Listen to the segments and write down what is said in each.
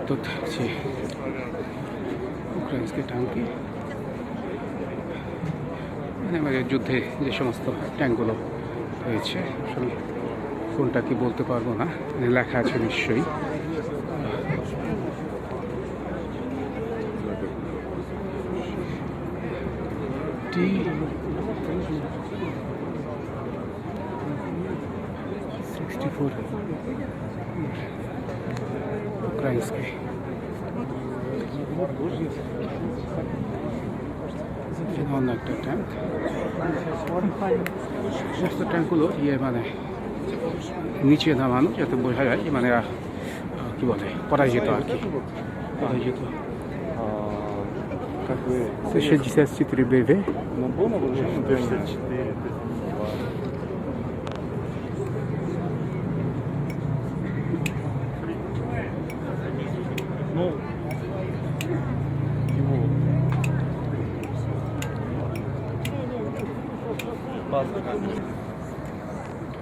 তো থাকছে ইউক্রেনস্কি ট্যাঙ্কি, মানে আমাদের যুদ্ধে যে সমস্ত ট্যাঙ্কগুলো হয়েছে, আসলে কোনটা কি বলতে পারবো না, মানে লেখা আছে নিশ্চয়ই। T-64 украинский. অন্য একটা ট্যাঙ্ক, সমস্ত ট্যাঙ্কগুলো মানে নিচে নামানো যাতে বোঝা যায় মানে কি বলে পরাজিত আর কি, পরাজিত। С-64 БВ.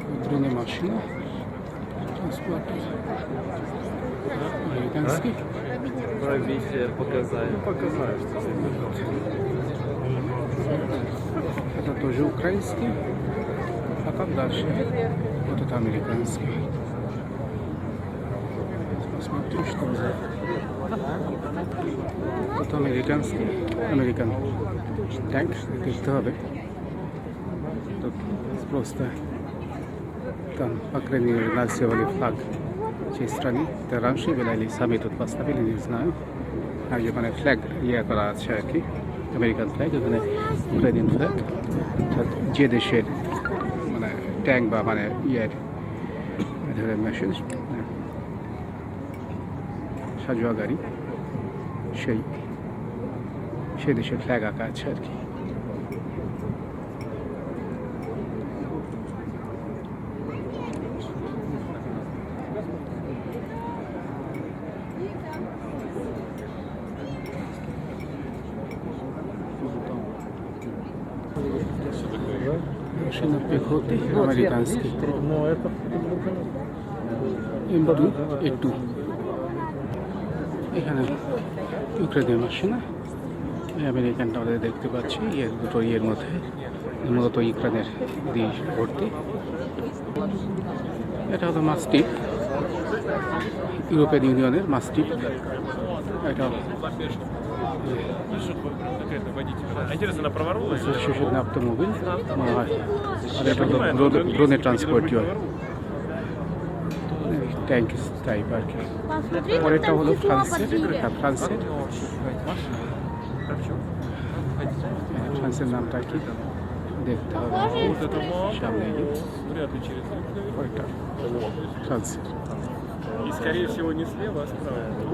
Внутренняя машина, транспортер, американский. Пробитие показали. Показали, что это тоже украинский, а там дальше вот это американский. Посмотрю, что за... Это американский, американ танк, দেখতে হবে। Тут просто там, по крайней мере, нарисовали флаг чьей страны. Это раньше или сами тут поставили, не знаю. আর যেখানে ফ্ল্যাগ করা আছে আর কি, আমেরিকান ফ্ল্যাগ, ওখানে ইউক্রেনিয়ান ফ্ল্যাগ। যে দেশের মানে ট্যাঙ্ক বা মানে মেশিন সাজোয়া গাড়ি, সেই দেশের ফ্ল্যাগ আঁকা আছে আর কি। Машина пехоты американский. M2 A2. এখানে ইউক্রেনের মাসিনা, আমেরিকানটা আমাদের দেখতে পাচ্ছি দুটো মধ্যে, মূলত ইউক্রেনের দিয়ে ভর্তি। এটা হলো মাস্টিফ, ইউরোপিয়ান ইউনিয়নের মাস্টিফ। এটা совершенно автомобиль, а это дроны транспортер, ট্যাঙ্ক টাইপ আর কি। পরেরটা হলো ফ্রান্সের নামটা কি দেখতে হবে সামনে গিয়ে। ফ্রান্সের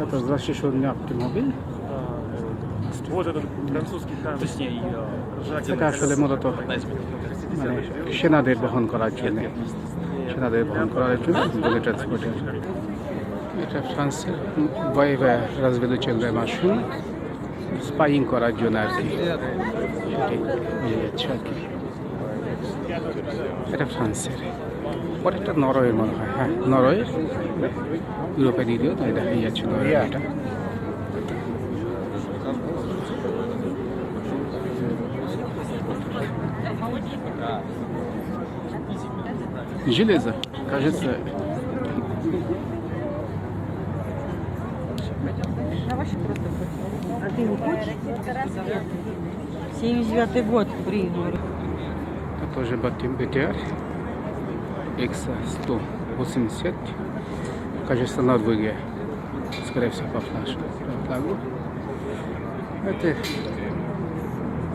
это защищенный автомобиль. Вот этот французский танк, точнее, এটা আসলে মূলত মানে সেনাদের বহন করার জন্য, বলে ট্রান্সপোর্টের। এটা ফ্রান্সের বয়ে разведывательная машина, স্পাইং করার জন্য আর কি, এটাই যাচ্ছে আর কি। এটা ফ্রান্সের। পরেরটা নরওয়ের মনে হয়, হ্যাঁ নরওয়ের, ইউরোপের ইউনিয়ন, এটা যাচ্ছে নরওয়ে। এটা железо, кажется. А ты не хочешь? 79-й год прибыл. Это тоже БТР X-180. Кажется, Норвегия. Скорее всего, по флагу. Это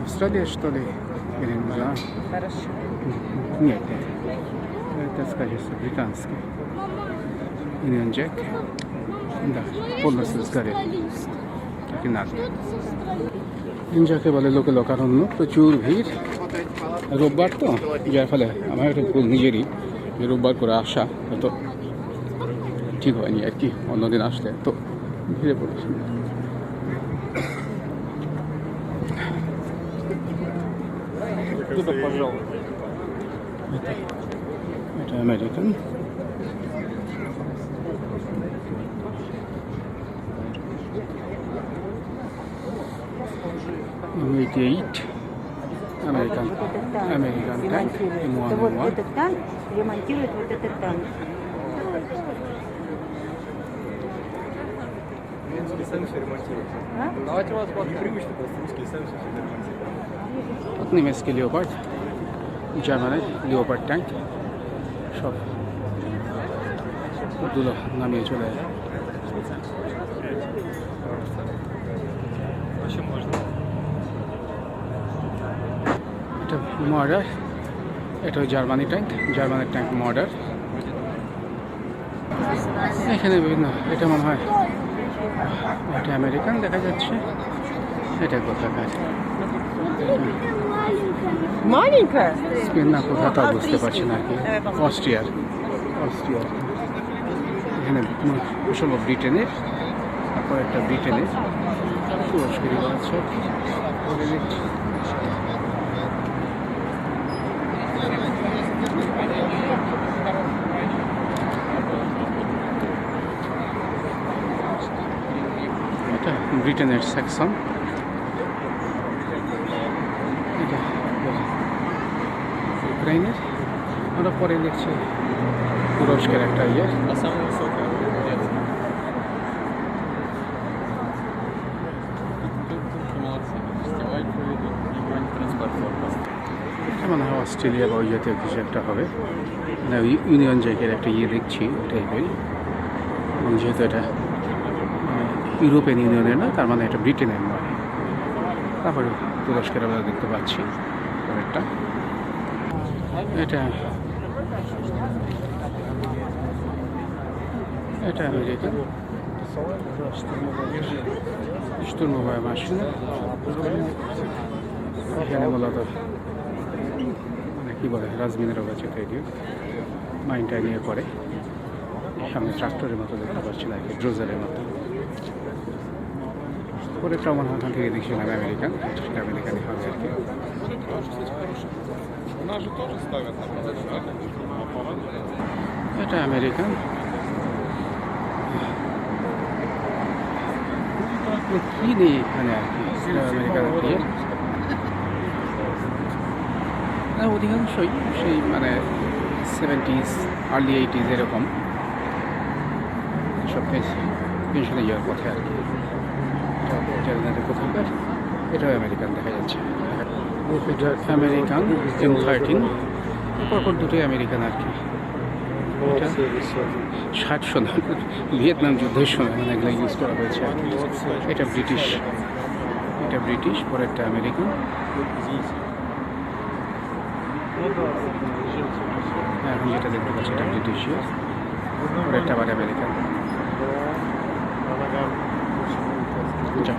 Австралия, что ли? Или не знаю. Хорошо. Нет. Это, кажется, британский. Union Jack. Да, полностью сгорел. Так и надо. ইনজাকে বলে লোকে লোকারণ্য, প্রচুর ভিড়। রোববার তো, যার ফলে আমার একটা ভুল নিজেরই, যে রোববার করে আসা হয়তো ঠিক হয়নি আর কি, অন্যদিন আসলে তো ভিড়ে পড়েছি। এটা আমেরিকান। Т-88 Американ танк Это вот этот танк ремонтирует вот этот танк. А? Давайте у вас непривычно, просто русские сами все ремонтируют. От немецкий Leopard, জার্মানের Leopard ট্যাঙ্ক সব ওগুলো নামিয়ে চলে যায়। Вообще можно. এটা মর্ডার, এটা জার্মানি ট্যাঙ্ক, জার্মানের ট্যাঙ্ক মর্ডার। এখানে বিভিন্ন, এটা মনে হয় এটা আমেরিকান দেখা যাচ্ছে, এটা কোথাকার Маленькая? স্পেন না কোথা তা বুঝতে পারছি না আর কি, অস্ট্রিয়ার। এখানে সম্ভব ব্রিটেনের, তারপর একটা ব্রিটেনের তুরস্কেরই আছে। এটা ব্রিটেনের সেকশন, এটা ইউক্রেনের। আমরা পরে দেখছি তুরস্কের একটা ইয়ে। А самая высокая нет. Молодцы. Фестиваль проведут и бронетранспорт просто. এটা মনে হয় অস্ট্রেলিয়া বা ওই জাতীয় কিছু একটা হবে, মানে ইউনিয়ন জায়গার একটা ইয়ে দেখছি টাইপের। এবং যেহেতু এটা ইউরোপিয়ান ইউনিয়নের না, তার মানে এটা ব্রিটেনের নয়। তারপরে তুরস্কের আমরা দেখতে পাচ্ছি একটা, এটা এটা আমেরিকান штурмовая машина। এখানে মূলত মানে কী বলে রাজমিনারও আছে তৈরি, মাইনটা নিয়ে করে। সামনে ট্রাক্টরের মতো দেখতে পাচ্ছি না, ড্রোজারের মতো। পরেরটা মনে হয় ওখান থেকে দেখছিলাম আমেরিকান, সেটা আমেরিকানই হবে আর কি। У нас же тоже ставят на продажу. এটা আমেরিকান। কি নেই এখানে আর কি, এটা আমেরিকান দিয়ে অধিকাংশই সেই মানে 70s আর্লি 80s এরকম সব পেনশনে যাওয়ার পথে আর কি। এটা কোথাকার, এটাও আমেরিকান দেখা যাচ্ছে। এটা আমেরিকান M13, পরপর দুটোই আমেরিকান আর কি। এটা 60 সনের ভিয়েতনাম যুদ্ধের সময় মানে এগুলো ইউজ করা হয়েছে আর কি। এটা ব্রিটিশ, এটা ব্রিটিশ, পরেরটা আমেরিকান। এখন যেটা দেখতে পাচ্ছি এটা ব্রিটিশ, পরেরটা আবার আমেরিকান। যাক,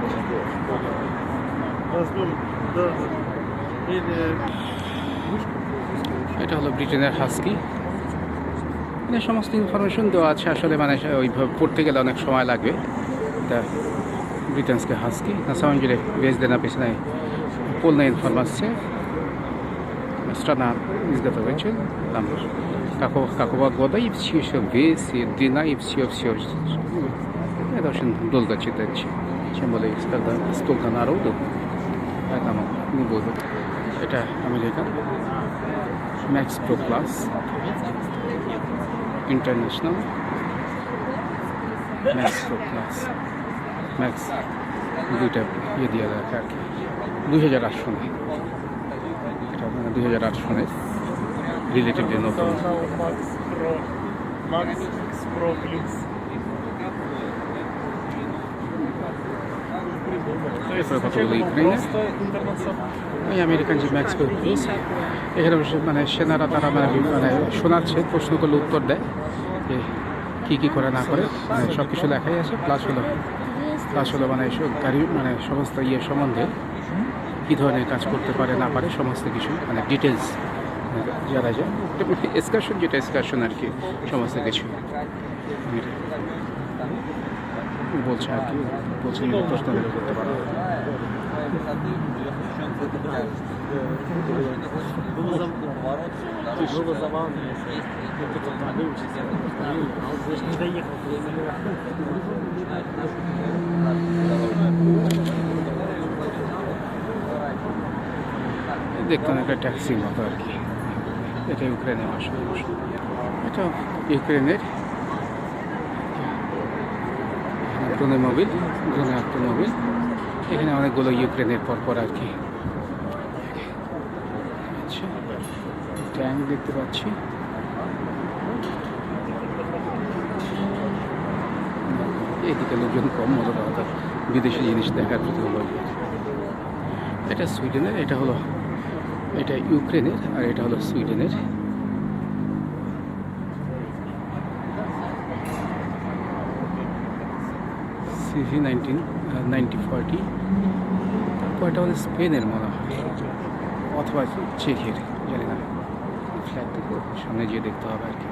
এটা হলো ব্রিটেনের হাস্কি। মানে সমস্ত ইনফরমেশন দেওয়া আছে আসলে, মানে ওইভাবে পড়তে গেলে অনেক সময় লাগবে। তা британский хаски. На самом деле везде написано полная информация. Страна изготовитель, там какого года и все, вес, и длина, и все. Это очень долго читать, чем более когда столько народу, поэтому не буду. Это американ. Max Pro Plus. International. Max Pro Plus. Max দুইটা ইয়ে দিয়ে রাখা আর কি, 2008 সনে। এটা মানে 2008 সনের রিলেটিভলি নতুন। Max Pro Plus. এরপরে কথা বলি ইউক্রেনের। Просто интернационал. ওই আমেরিকান যে ম্যাক্স প্রো প্লাস, এখানে মানে সেনারা তারা মানে শোনাচ্ছে, প্রশ্ন করলে উত্তর দেয় যে কী করে না করে, মানে সব কিছু লেখাই আছে। প্লাস হলো মানে গাড়ি মানে সমস্ত ইয়ে সম্বন্ধে কী ধরনের কাজ করতে পারে না পারে সমস্ত কিছু মানে ডিটেলস যারা যায়, এক্সকারশন যেটা এক্সকারশন আর কি, সমস্ত কিছু বলছে আর কি। বলছে প্রশ্ন করতে পারে। Было забавно, если кто-то там выучится, а он даже не доехал. দেখতে অনেকটা ট্যাক্সির মতো আর কি। এটা ইউক্রেনের আসলে এটা ইউক্রেনের ড্রোনে মোবিল, ড্রোনে অটোমোবিল। এখানে অনেকগুলো ইউক্রেনের পরপর আর কি। আচ্ছা, ট্যাঙ্ক দেখতে পাচ্ছি। এদিকে লোকজন কম, মূলত অর্থাৎ বিদেশি জিনিস দেখার প্রতি হলো। এটা সুইডেনের, এটা ইউক্রেনের, আর এটা হলো সুইডেনের। সিভি 1940। তারপর এটা হলো স্পেনের মনে হয়, অথবা চেকের, জানি না। ফ্ল্যাগ থেকে সামনে গিয়ে দেখতে হবে আর কি।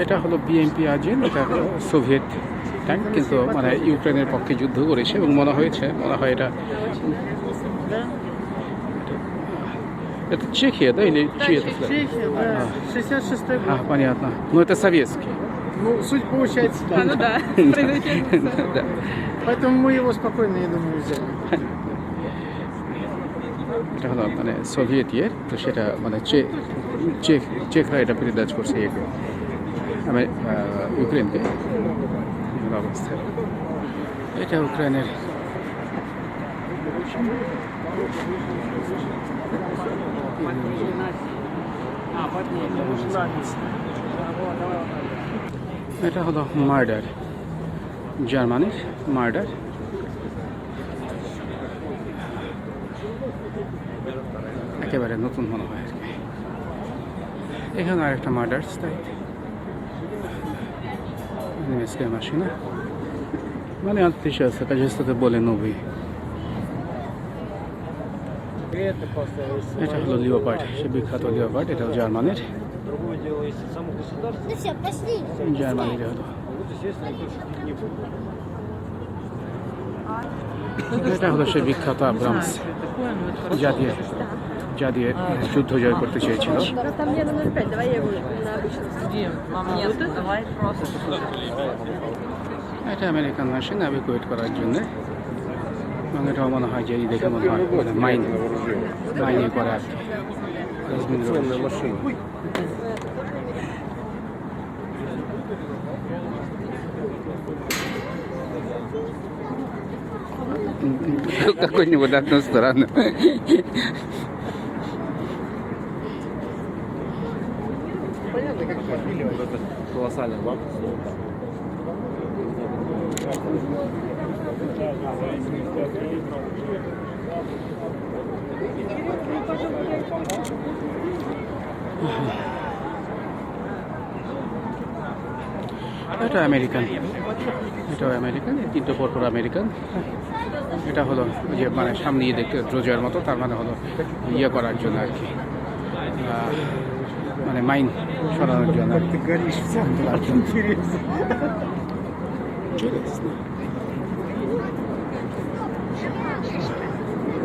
এটা হলো বিএমপি আর্জেন্ট। এটা সোভিয়েত ট্যাঙ্ক, কিন্তু মানে ইউক্রেনের পক্ষে যুদ্ধ করেছে এবং মনে হয় এটা Чехия, да, или чьи это флаг? Чехия, да. 66-й год. Понятно. Но это советский. Ну, суть получается, да. Ну да, Да. Поэтому мы его спокойно, я думаю, взяли. এটা হলো মানে সোভিয়েত ইয়ের, তো সেটা মানে চেকরা এটা বিরাজ করছে একে আমি ইউক্রেনকে অবস্থা। এটা ইউক্রেনের এটা হলো মার্ডার, জার্মানির মার্ডার। একেবারে নতুন মনে হয় আর কি। এখানে আর একটা মার্ডার সাইট, немецкая машина. মানে отличается, качеството более новый. Это просто... এটা হলো লিওপার্ড, সে বিখ্যাত লিওপার্ড। এটা জার্মানির, Другое дело, если само государство... Ну все, пошли. জার্মানির হলো। Вот, естественно, это не будет. এটা হলো সে বিখ্যাত আব্রামস, যা দিয়ে যুদ্ধ জয় করতে চেয়েছিল। Там мне на 0,5, давай я его на обычный. Дим, вам нет, давай просто. এটা আমেরিকান মেশিন এভাকুয়েট করার জন্য। এবং এটাও মনে হয় যে এই দেখে মনে হয় মাইনে করে আর কি। Какой-нибудь одну сторону. Понятно, как побили вот этот колоссальный банк. এটা আমেরিকান, এটাও আমেরিকান, এই তিনটে পরপর আমেরিকান। এটা হলো যে মানে সামনে ইয়ে দেখতে ড্রোজার মতো, তার মানে হলো ইয়ে করার জন্য আর কি, মানে মাইন সরানোর জন্য। Ты горишь, все интересно.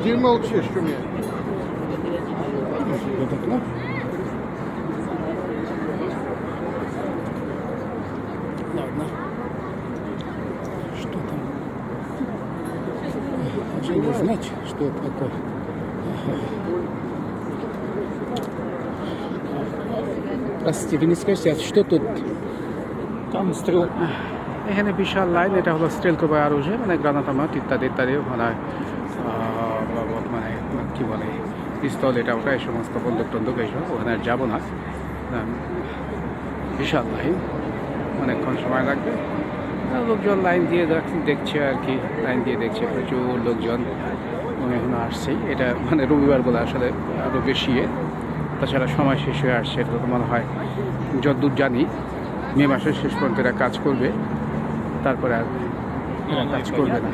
Ты молчишь, что мне? Ладно. Что там? Даже не знать, что это такое. Простите, вы не скажете, а что тут? Там стрел. এখানে বিশাল লাইন। এটা হলো স্ট্রেলকোভা আরুজে, মানে গ্রানাতামাট ইত্যাদি ইত্যাদি, মানে মানে কী বলে পিস্তল, এটা ওটা, এই সমস্ত বন্দুক টন্দুক এইসব। ওখানে আর যাবো না। বিশাল লাইন, অনেকক্ষণ সময় লাগবে। লোকজন লাইন দিয়ে দেখছে আর কি, লাইন দিয়ে দেখছে, প্রচুর লোকজন এখনো আসছেই। এটা মানে রবিবার বলে আসলে আরও বেশি। তাছাড়া সময় শেষ হয়ে আসছে। এটা তো মনে হয় যতদূর জানি মে মাসের শেষ পর্যন্ত এরা কাজ করবে, তারপরে আর এরা কাজ করবে না।